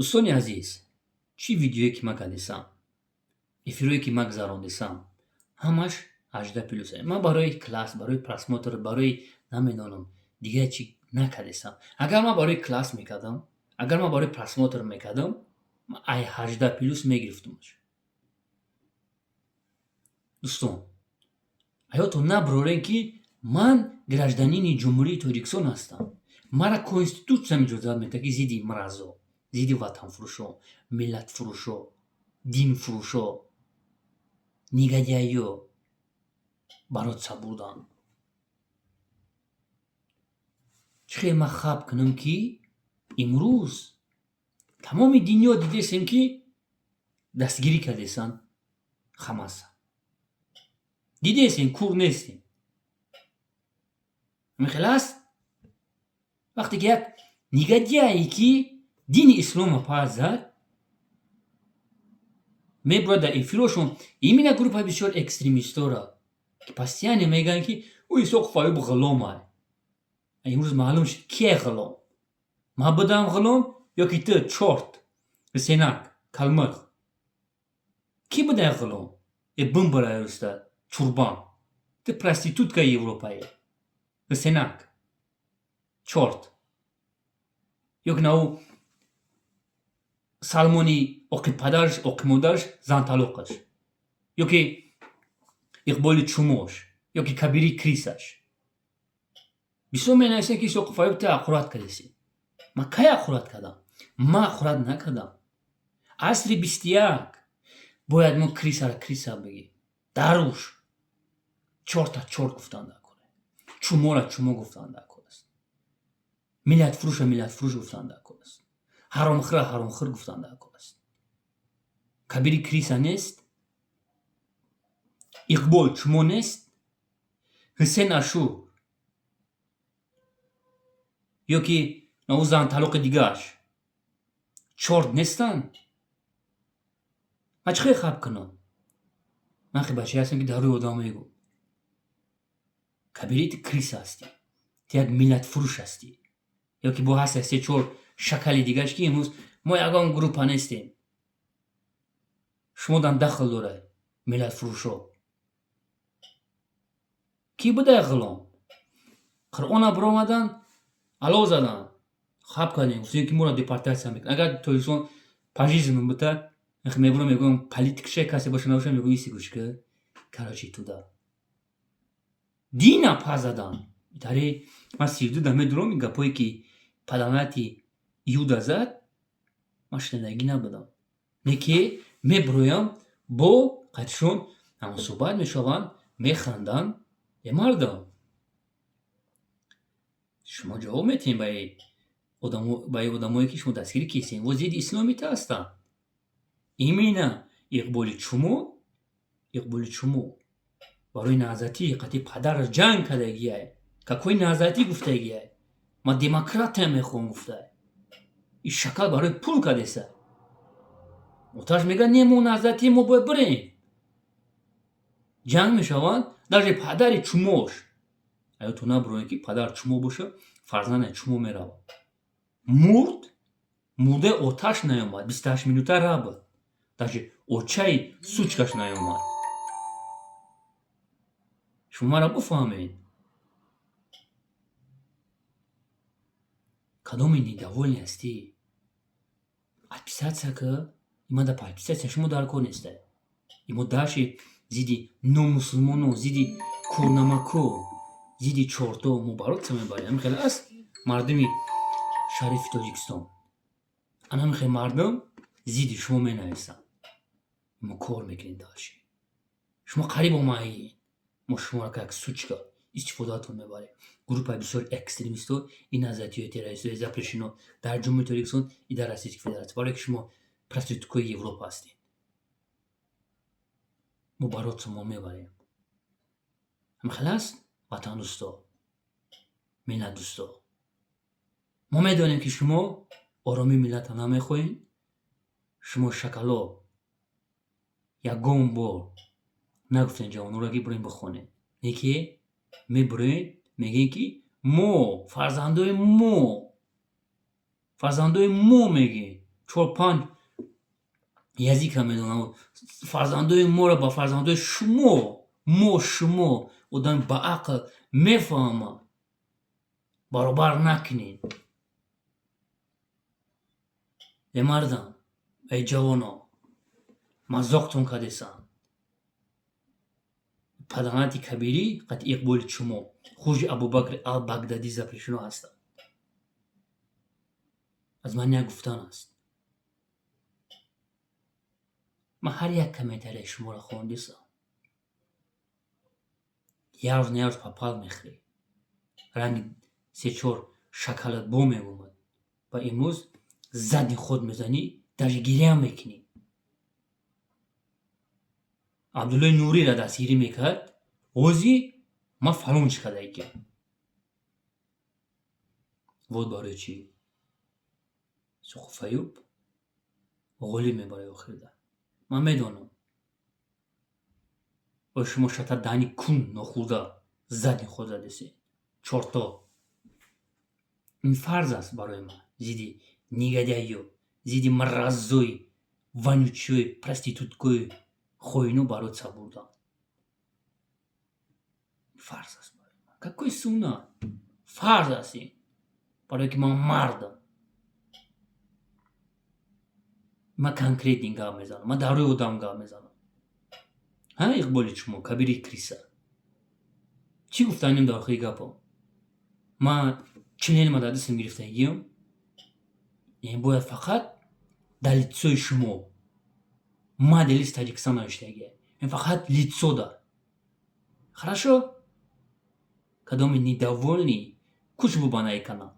دوستان عزیز، چی ویدیویی که من کردم، افیرویی که من گذراندم، همش 18 پلوسه. من برای کلاس، برای پرسموتر، برای نمیدونم دیگه چی نکردم. اگر من برای کلاس میکردم، اگر من برای پرسموتر میکردم، ای 18 پلوس میگرفتمش. دوستان، ایاتون نبرورین که من گражданин جمهوری تاجیکستان هستم. مرا کنستитуtsiya میجوزد میگه که زیدی مرزا، زیدی وطن فروشو، ملت فروشو، دین فروشو، نیگدیایو برات سبودن. چه ما خواب کنم که امروز تمام دنیا دیده‌سن که دستگیری کرده‌سن حماس. دیده‌سن کور نیستیم. خلاص وقتی که یک نیگدیایی که دین اسلام پازد میبرد در افیروشون ایمینا گروپ های بسیار اکستریمیستا را که پس یعنی میگن که اوی سوق فایب غلام های. امروز معلوم شد کیه غلام؟ ما بدم غلام یا که تو چورت سینک کلمخ کی بده غلام؟ بم برای رسته چوربان تو پرستیتوتکا اروپایی سینک چورت یا که نو سلمانی اوکی پدرش اوکی مادرش زن طلاقش یا که اقبال چوموش یا که کبیری کریسش بسیار می نویسن که سوق فایب تو اخورات کردیسی. ما کی اخورات کردم؟ ما اخورات نکردم. عصر 21 باید ما کریسا را کریسا بگی. داروش چورت تا چورت گفتن در کنه، چومو را چومو گفتن در کنه است، ملت فروش را ملت فروش گفتن در کنه است، حرامخور را حرامخور گفتن در کنه است. کبیری کریسا نیست، اقبال چومو نیست، حسین اشور یا که نوزان طلاق دیگرش چورت نیستن. من چه خواب کنم؟ من خیلی بچه هستم که در روی آدم میگو کبیریت کریس هستی، یک ملت فروش هستی یا که با هستی چور شکل دیگرش که امروز ما یکان گروپ نیستیم. شما دن دخل داره ملت فروشو کی بوده غلام؟ قرآن برآمدن علاوه زدن خواب کنیم گفتیم که مورد دیپارتاسیون میکنن. اگر تویسون پاژیزم بوده میبرم میگم پالیتیکشه کسی باشه نباشه میگم ایسی گوش که کراچی تو دا دینا پازدان داری ما سیردو دمه درو گپایی که پلاناتی یودا زد ما شنیدگی نبودم. نه که میبرویم با قدشون اما صحبت میشوند میخندن یه مردم. شما جواب میتین بای آدمایی که شما دستگیری کیسین و زید اسلامی تا هستن. ایمینا اقبال چومو برای نازاتی قطعی پدر جنگ کرده گیه که کوئی نازاتی گفته گیه ما دموکرات میخوام گفته این شکل برای پول کرده سه متاش میگن نیمو نازاتی مو باید بریم جنگ میشوند در پدر چوموش ایا تو نبروین که پدر چومو باشه فرزانه چومو میرود مرده اوتاش نیامد 28 минута رابط даже очай сучкаш نیامد. شما را بفهمید کدام недовольный هستی подписаться که ایما да подписаться شما در کار نیسته ایما داشی زیدی نومسلمانو زیدی کورنماکو زیدی چورتو مبارک سمی باری همین خیلی است مردمی شریف تاجیکستان همین خیلی مردم زیدی شما می نویستن ما کار میکنین داشی شما قریب اومایی ما شما را که یک سوچکا استفادهاتون میباره گروپ های بسیار اکستریمیستو این نظرتی های تیرایستو زپرشینو در جمهوری تاجیکستان ایده راسیسک فدرات برای که شما پرستیتوکوی اروپا هستین ما برات ما میباریم هم خلاص وطن دوستا ملت دوستا ما میدانیم که شما آرامی ملت ها نمیخواین شما شکلا یکم بار نگفتن جوانو را که برین بخونه نه که میبرین میگین که مو فرزندوی مو میگین 4-5 язика медонам. Фарзандои моро ба фарзандои шумо одами ба ақл мефаҳмад баробар накунед. мардам, ҷавоно, мазоқтон кардесам. Паданати кабирӣ қад иқболи шумо хуҷи Абубакр ал-Багдади запрещено ҳастад. аз ман як гуфтан аст. ман ҳар як комментарияи шуморо хондисам. як рӯз на як рӯз папал мехӯрӣ. ранги 3-4 шоколад бо меомад. ва имрӯз задни худ мезанӣ, даже гирьям мекунӣ. Абдуллои Нуриро дастгирӣ мекард. озӣ ман фалон чӣ карда икан. вот барои чӣ Суқуфаюб ғолиб мебарад охирда. ман медонам. оё шумо шатар даҳани кун нохӯрда задни худ задесед. 4 то. ин фарз аст барои ман. зидди негодяйё, зидди мараззои вонючои проституткои хоину бороться бурдан. фарз аст барои ман. Какой суннат? Фарз аст ин. барое ки ман мардам. ман конкретни гап мезанам. ман дар рӯи одам гап мезанам. иқболи шумо кабири криса. чӣ гуфтанем дар охири гапо? ман членама дар дастам гирифтагиам. бояд фақат дар литсои шумо. мадели из Таҷикистона ништагия. фақат литсо дар. Хорошо? Кадоми недовольный, куч бубанай канал.